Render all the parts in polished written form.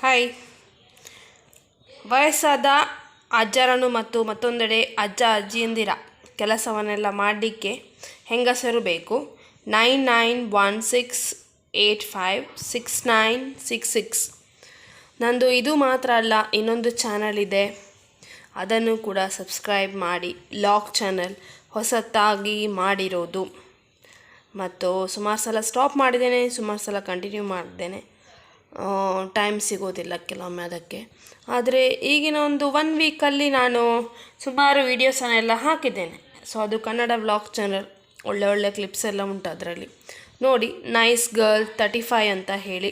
Hi. ವಯಸ್ಸಾದ ಅಜ್ಜರನ್ನು ಮತ್ತು ಮತ್ತೊಂದೆಡೆ ಅಜ್ಜ ಅಜ್ಜಿಯಂದಿರ ಕೆಲಸವನ್ನೆಲ್ಲ ಮಾಡಲಿಕ್ಕೆ ಹೆಂಗಸರು ಬೇಕು. 9916856966. ನಂದು ಇದು ಮಾತ್ರ ಅಲ್ಲ, ಇನ್ನೊಂದು ಚಾನಲ್ ಇದೆ, ಅದನ್ನು ಕೂಡ ಸಬ್ಸ್ಕ್ರೈಬ್ ಮಾಡಿ. ಲಾಗ್ ಚಾನಲ್ ಹೊಸತಾಗಿ ಮಾಡಿರೋದು, ಮತ್ತು ಸುಮಾರು ಸಲ ಸ್ಟಾಪ್ ಮಾಡಿದ್ದೇನೆ, ಸುಮಾರು ಸಲ ಕಂಟಿನ್ಯೂ ಮಾಡಿದ್ದೇನೆ. ಟೈಮ್ ಸಿಗೋದಿಲ್ಲ ಕೆಲವೊಮ್ಮೆ ಅದಕ್ಕೆ. ಆದರೆ ಈಗಿನ ಒಂದು 1 ವೀಕಲ್ಲಿ ನಾನು ಸುಮಾರು ವೀಡಿಯೋಸನ್ನೆಲ್ಲ ಹಾಕಿದ್ದೇನೆ. ಸೊ ಅದು ಕನ್ನಡ ವ್ಲಾಗ್ ಚಾನಲ್, ಒಳ್ಳೆ ಕ್ಲಿಪ್ಸ್ ಎಲ್ಲ ಉಂಟು ಅದರಲ್ಲಿ ನೋಡಿ. ನೈಸ್ ಗರ್ಲ್ 35 ಅಂತ ಹೇಳಿ,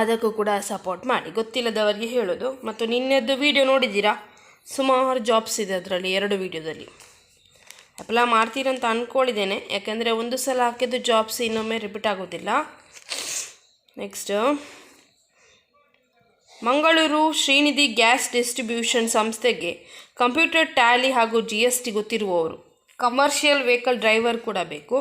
ಅದಕ್ಕೂ ಕೂಡ ಸಪೋರ್ಟ್ ಮಾಡಿ. ಗೊತ್ತಿಲ್ಲದವರಿಗೆ ಹೇಳೋದು. ಮತ್ತು ನಿನ್ನೆದ್ದು ವೀಡಿಯೋ ನೋಡಿದ್ದೀರಾ, ಸುಮಾರು ಜಾಬ್ಸ್ ಇದೆ ಅದರಲ್ಲಿ. 2 ವೀಡಿಯೋದಲ್ಲಿ ಅಪ್ಲೈ ಮಾಡ್ತೀರಂತ ಅಂದ್ಕೊಂಡಿದ್ದೇನೆ, ಯಾಕೆಂದರೆ ಒಂದು ಸಲ ಹಾಕಿದ್ದು ಜಾಬ್ಸ್ ಇನ್ನೊಮ್ಮೆ ರಿಪೀಟ್ ಆಗೋದಿಲ್ಲ. Next, Mangaluru Shrinidhi gas distribution ಸಂಸ್ಥೆಗೆ ಕಂಪ್ಯೂಟರ್, ಟ್ಯಾಲಿ ಹಾಗೂ GST ಗೊತ್ತಿರುವವರು. ಕಮರ್ಷಿಯಲ್ ವೆಹಿಕಲ್ ಡ್ರೈವರ್ ಕೂಡ ಬೇಕು.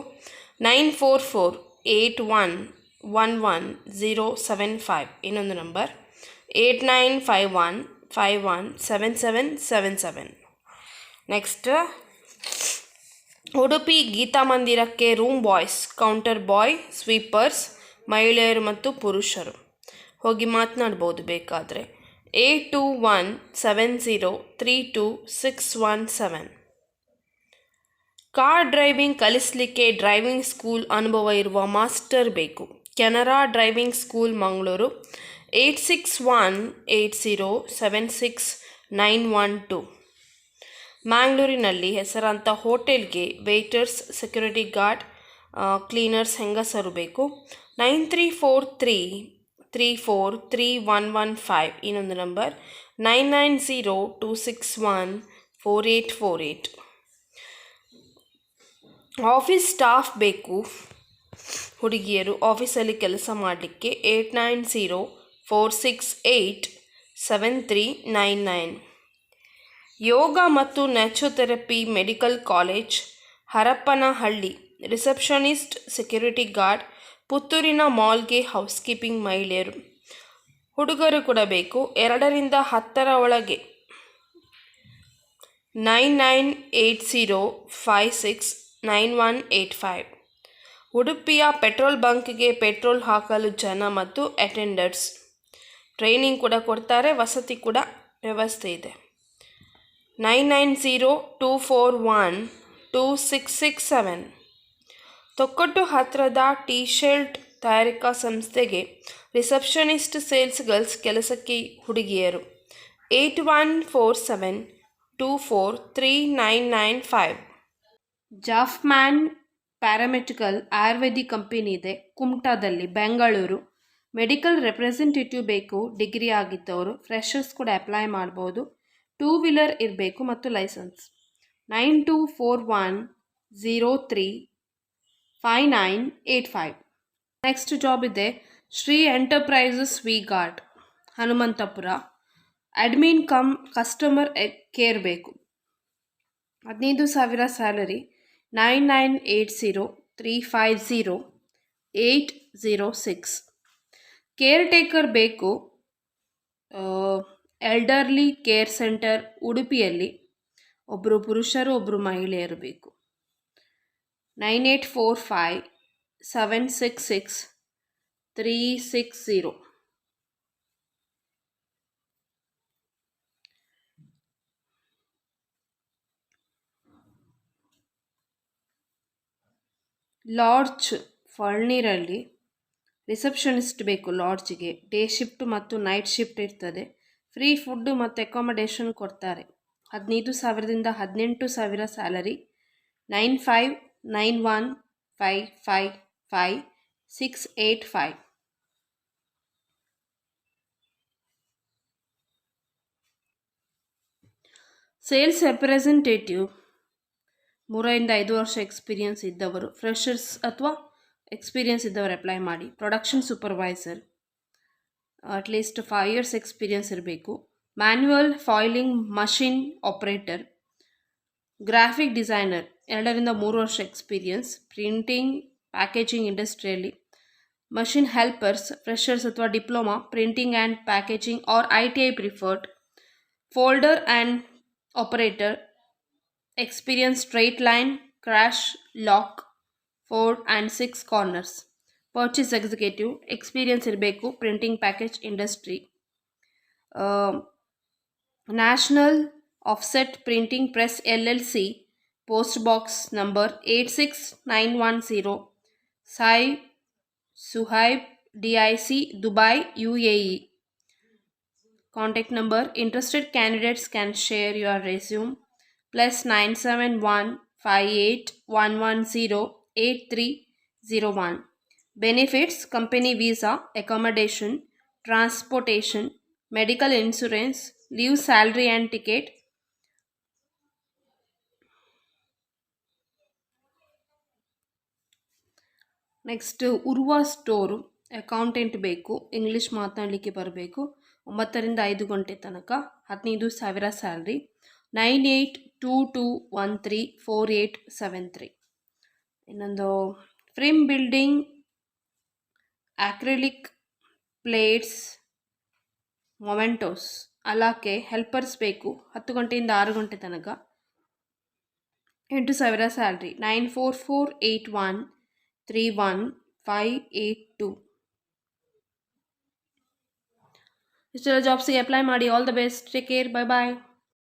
9448111075 ಇನ್ನೊಂದು ನಂಬರ್. 8951517777. ನೆಕ್ಸ್ಟ್, ಉಡುಪಿ ಗೀತಾ ಮಂದಿರಕ್ಕೆ ರೂಮ್ ಬಾಯ್ಸ್, ಕೌಂಟರ್ ಬಾಯ್, ಸ್ವೀಪರ್ಸ್, ಮಹಿಳೆಯರು ಮತ್ತು ಪುರುಷರು ಹೋಗಿ ಮಾತನಾಡ್ಬೋದು ಬೇಕಾದರೆ. 8217032617. ಕಾರ್ ಡ್ರೈವಿಂಗ್ ಕಲಿಸಲಿಕ್ಕೆ ಡ್ರೈವಿಂಗ್ ಸ್ಕೂಲ್ ಅನುಭವ ಇರುವ ಮಾಸ್ಟರ್ ಬೇಕು. Canara driving school, Mangaluru. 8618076912. ಮ್ಯಾಂಗ್ಳೂರಿನಲ್ಲಿ ಹೆಸರಾಂತ ಹೋಟೆಲ್ಗೆ ವೇಟರ್ಸ್, ಸೆಕ್ಯೂರಿಟಿ ಗಾರ್ಡ್, ಕ್ಲೀನರ್ಸ್ ಹೆಂಗಸರು ಬೇಕು. 9343343115 ಇನ್ನೊಂದು ನಂಬರ್. 9902614848. ಆಫೀಸ್ ಸ್ಟಾಫ್ ಬೇಕು ಹುಡುಗಿಯರು, ಆಫೀಸಲ್ಲಿ ಕೆಲಸ ಮಾಡಲಿಕ್ಕೆ. 8904687399. ಯೋಗ ಮತ್ತು naturotherapy medical college, Harapanahalli. Receptionist, security guard, ಪುತ್ತೂರಿನ ಮಾಲ್ಗೆ ಹೌಸ್ಕೀಪಿಂಗ್ ಮಹಿಳೆಯರು. ಹುಡುಗರು ಕೂಡ ಬೇಕು. 2 ರಿಂದ 10 ಒಳಗೆ. 9980569185. ಉಡುಪಿಯ ಪೆಟ್ರೋಲ್ ಬಂಕ್ಗೆ ಪೆಟ್ರೋಲ್ ಹಾಕಲು ಜನ ಮತ್ತು ಅಟೆಂಡರ್ಸ್. ಟ್ರೈನಿಂಗ್ ಕೂಡ ಕೊಡ್ತಾರೆ, ವಸತಿ ಕೂಡ ವ್ಯವಸ್ಥೆ ಇದೆ. 9902412667. ತೊಕ್ಕೊಟ್ಟು ಹತ್ತಿರದ ಟೀ ಶರ್ಟ್ ತಯಾರಿಕಾ ಸಂಸ್ಥೆಗೆ ರಿಸೆಪ್ಷನಿಸ್ಟ್, ಸೇಲ್ಸ್ ಗರ್ಲ್ಸ್ ಕೆಲಸಕ್ಕೆ ಹುಡುಗಿಯರು. 8147243995. ಜಾಫ್ಮ್ಯಾನ್ ಪ್ಯಾರಾಮೆಡಿಕಲ್ ಆಯುರ್ವೇದಿಕ್ ಕಂಪನಿ ಇದೆ ಕುಮಟಾದಲ್ಲಿ, ಬೆಂಗಳೂರು. ಮೆಡಿಕಲ್ ರೆಪ್ರೆಸೆಂಟೇಟಿವ್ ಬೇಕು, ಡಿಗ್ರಿ ಆಗಿದ್ದವರು. ಫ್ರೆಷರ್ಸ್ ಕೂಡ ಅಪ್ಲೈ ಮಾಡ್ಬೋದು. 2 ವೀಲರ್ ಇರಬೇಕು ಮತ್ತು ಲೈಸೆನ್ಸ್. 9241035985. ನೆಕ್ಸ್ಟ್ ಜಾಬ್ ಇದೆ Shri enterprises V Guard, Hanumanthapura. Admin cum customer care ಬೇಕು. 15,000 ಸ್ಯಾಲರಿ. 9980350806. ಕೇರ್ ಟೇಕರ್ ಬೇಕು, ಎಲ್ಡರ್ಲಿ ಕೇರ್ ಸೆಂಟರ್ ಉಡುಪಿಯಲ್ಲಿ. ಒಬ್ಬರು ಪುರುಷರು, ಒಬ್ಬರು ಮಹಿಳೆಯರು ಬೇಕು. 9845766360. ಲಾಡ್ಜ್ ಫಳ್ನೀರಲ್ಲಿ ರಿಸೆಪ್ಷನಿಸ್ಟ್ ಬೇಕು ಲಾಡ್ಜ್ಗೆ. ಡೇ ಶಿಫ್ಟ್ ಮತ್ತು ನೈಟ್ ಶಿಫ್ಟ್ ಇರ್ತದೆ. ಫ್ರೀ ಫುಡ್ ಮತ್ತು ಅಕಾಮಡೇಷನ್ ಕೊಡ್ತಾರೆ. 15,000ದಿಂದ 18,000 ಸ್ಯಾಲರಿ. 9591555685. ಸೇಲ್ಸ್ ರೆಪ್ರೆಸೆಂಟೇಟಿವ್ 3 ರಿಂದ 5 ವರ್ಷ ಎಕ್ಸ್ಪೀರಿಯನ್ಸ್ ಇದ್ದವರು. ಫ್ರೆಷರ್ಸ್ ಅಥವಾ ಎಕ್ಸ್ಪೀರಿಯನ್ಸ್ ಇದ್ದವರು ಅಪ್ಲೈ ಮಾಡಿ. Production supervisor at least 5 years experience ಇರಬೇಕು. Manual foiling machine operator. Graphic designer 2 ರಿಂದ 3 ವರ್ಷ ಎಕ್ಸ್ಪೀರಿಯನ್ಸ್. ಪ್ರಿಂಟಿಂಗ್, ಪ್ಯಾಕೇಜಿಂಗ್ ಇಂಡಸ್ಟ್ರಿಯಲ್ಲಿ. ಮಷಿನ್ ಹೆಲ್ಪರ್ಸ್ ಫ್ರೆಷರ್ಸ್ ಅಥವಾ diploma printing and packaging or ITI preferred. Folder and operator experience straight line crash lock 4 and 6 corners. Purchase executive experience ಇರಬೇಕು printing package industry. National offset printing press LLC post box number 86910 Suhaib DIC Dubai UAE. Contact number interested candidates can share your resume +9715811083001. Benefits company visa, accommodation, transportation, medical insurance, leave salary and ticket. Next Urwa store accountant ಬೇಕು, English ಮಾತನಾಡಲಿಕ್ಕೆ ಬರಬೇಕು, 9ರಿಂದ 5 ಗಂಟೆ ತನಕ, 15,000 salary. 9822134873. ಇನ್ನೊಂದು frame building acrylic plates mementos ಅಲಾಕೆ helpers ಬೇಕು, 10 ಗಂಟೆಯಿಂದ 6 ಗಂಟೆ ತನಕ, 8,000 ಸ್ಯಾಲ್ರಿ. 9448131582. ಇಷ್ಟೆಲ್ಲ ಜಾಬ್ಸಿಗೆ ಅಪ್ಲೈ ಮಾಡಿ. All the best. Take care. Bye bye.